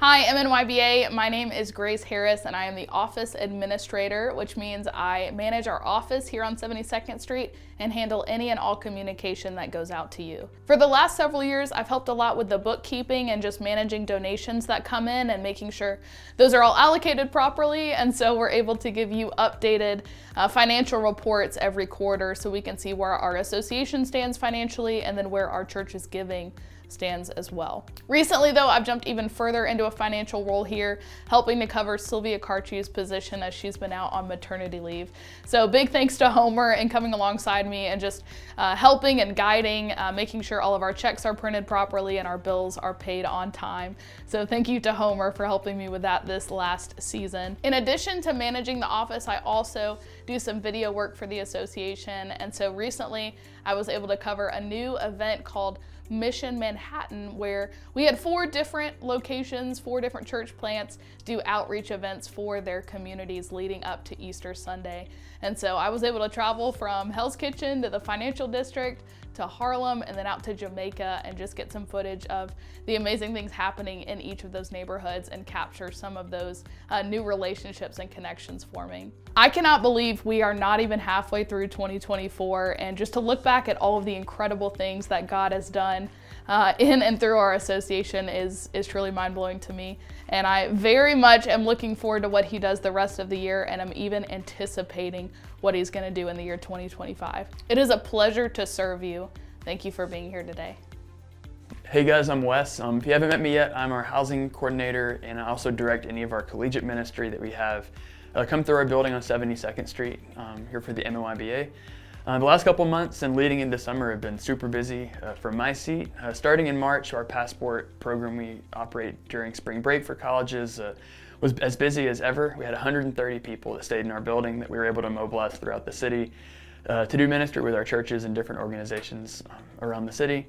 Hi, MNYBA. My name is Grace Harris, and I am the office administrator, which means I manage our office here on 72nd Street and handle any and all communication that goes out to you. For the last several years, I've helped a lot with the bookkeeping and just managing donations that come in and making sure those are all allocated properly, and so we're able to give you updated financial reports every quarter so we can see where our association stands financially and then where our church is giving stands as well. Recently though, I've jumped even further into a financial role here, helping to cover Sylvia Carciu's position as she's been out on maternity leave. So big thanks to Homer and coming alongside me and just helping and guiding, making sure all of our checks are printed properly and our bills are paid on time. So thank you to Homer for helping me with that this last season. In addition to managing the office, I also do some video work for the association. And so recently I was able to cover a new event called Mission Manhattan, where we had 4 different locations, 4 different church plants do outreach events for their communities leading up to Easter Sunday. And so I was able to travel from Hell's Kitchen to the Financial District to Harlem and then out to Jamaica and just get some footage of the amazing things happening in each of those neighborhoods and capture some of those new relationships and connections forming. I cannot believe we are not even halfway through 2024, and just to look back at all of the incredible things that God has done in and through our association is truly mind-blowing to me. And I very much am looking forward to what he does the rest of the year, and I'm even anticipating what he's gonna do in the year 2025. It is a pleasure to serve you. Thank you for being here today. Hey guys, I'm Wes. If you haven't met me yet, I'm our housing coordinator, and I also direct any of our collegiate ministry that we have come through our building on 72nd Street here for the MNYBA. The last couple months and leading into summer have been super busy for my seat. Starting in March, our passport program we operate during spring break for colleges was as busy as ever. We had 130 people that stayed in our building that we were able to mobilize throughout the city to do ministry with our churches and different organizations around the city.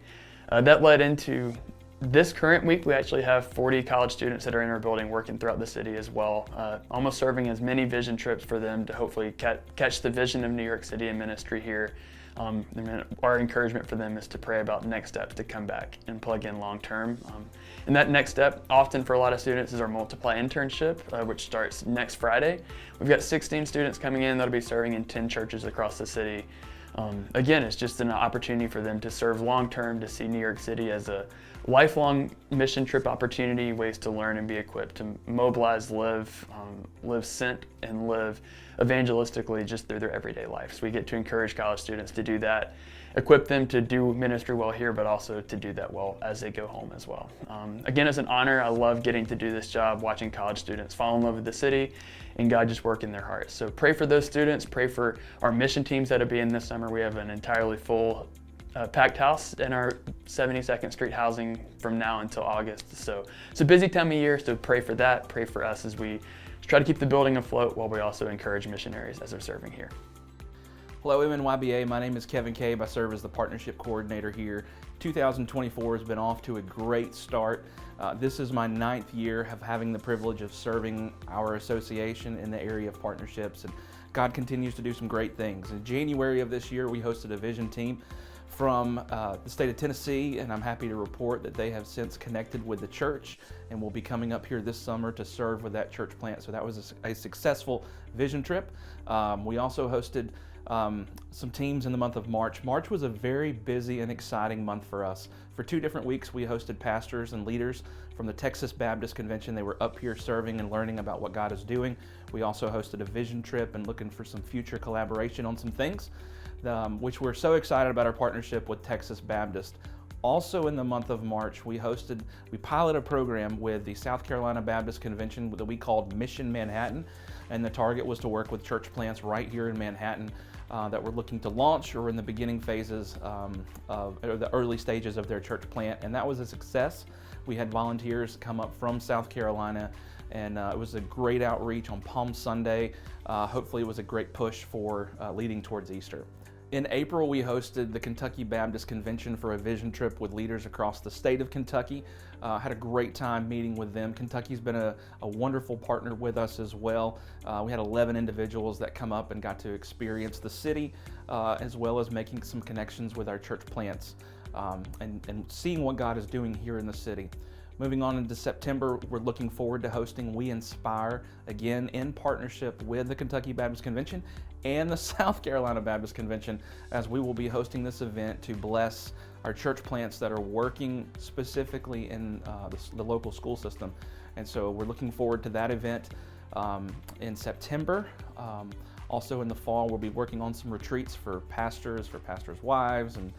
That led into this current week. We actually have 40 college students that are in our building working throughout the city as well, almost serving as mini vision trips for them to hopefully catch the vision of New York City and ministry here. Our encouragement for them is to pray about next steps to come back and plug in long term. And that next step, often for a lot of students, is our Multiply internship, which starts next Friday. We've got 16 students coming in that'll be serving in 10 churches across the city. Again, it's just an opportunity for them to serve long term, to see New York City as a lifelong mission trip opportunity, ways to learn and be equipped to mobilize, live sent, and live evangelistically just through their everyday life. So we get to encourage college students to do that, equip them to do ministry well here, but also to do that well as they go home as well. Again, it's an honor. I love getting to do this job, watching college students fall in love with the city and God just work in their hearts. So pray for those students, pray for our mission teams that'll be in this summer. We have an entirely full packed house in our 72nd Street housing from now until August. So it's a busy time of year, so pray for that. Pray for us as we try to keep the building afloat while we also encourage missionaries as they're serving here. Hello MNYBA, my name is Kevin Cabe. I serve as the partnership coordinator here. 2024 has been off to a great start. This is my 9th year of having the privilege of serving our association in the area of partnerships, and God continues to do some great things. In January of this year, we hosted a vision team from the state of Tennessee, and I'm happy to report that they have since connected with the church and will be coming up here this summer to serve with that church plant. So that was a successful vision trip. We also hosted some teams in the month of March. March was a very busy and exciting month for us. For 2 different weeks, we hosted pastors and leaders from the Texas Baptist Convention. They were up here serving and learning about what God is doing. We also hosted a vision trip and looking for some future collaboration on some things, which we're so excited about our partnership with Texas Baptist. Also in the month of March, we piloted a program with the South Carolina Baptist Convention that we called Mission Manhattan, and the target was to work with church plants right here in Manhattan that were looking to launch or in the beginning phases or the early stages of their church plant, and that was a success. We had volunteers come up from South Carolina, and it was a great outreach on Palm Sunday. Hopefully it was a great push for leading towards Easter. In April, we hosted the Kentucky Baptist Convention for a vision trip with leaders across the state of Kentucky. Had a great time meeting with them. Kentucky's been a wonderful partner with us as well. We had 11 individuals that come up and got to experience the city, as well as making some connections with our church plants and seeing what God is doing here in the city. Moving on into September, we're looking forward to hosting We Inspire, again in partnership with the Kentucky Baptist Convention and the South Carolina Baptist Convention, as we will be hosting this event to bless our church plants that are working specifically in the local school system. And so we're looking forward to that event in September. Also in the fall, we'll be working on some retreats for pastors' wives, and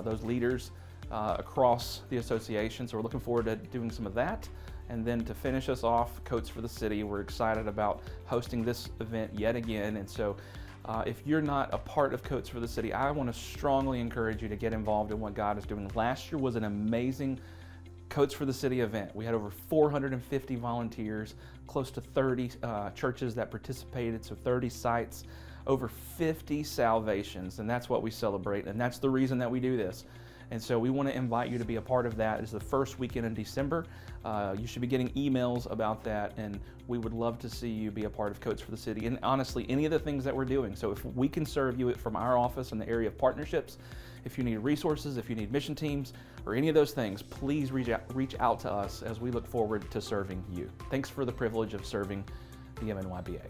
those leaders across the association. So we're looking forward to doing some of that. And then to finish us off, Coats for the City, we're excited about hosting this event yet again. And so if you're not a part of Coats for the City, I want to strongly encourage you to get involved in what God is doing. Last year was an amazing Coats for the City event. We had over 450 volunteers, close to 30 churches that participated, so 30 sites, over 50 salvations, and that's what we celebrate, and that's the reason that we do this. And so we want to invite you to be a part of that. It's the first weekend in December. You should be getting emails about that, and we would love to see you be a part of Coats for the City, and honestly, any of the things that we're doing. So if we can serve you from our office in the area of partnerships, if you need resources, if you need mission teams, or any of those things, please reach out to us as we look forward to serving you. Thanks for the privilege of serving the MNYBA.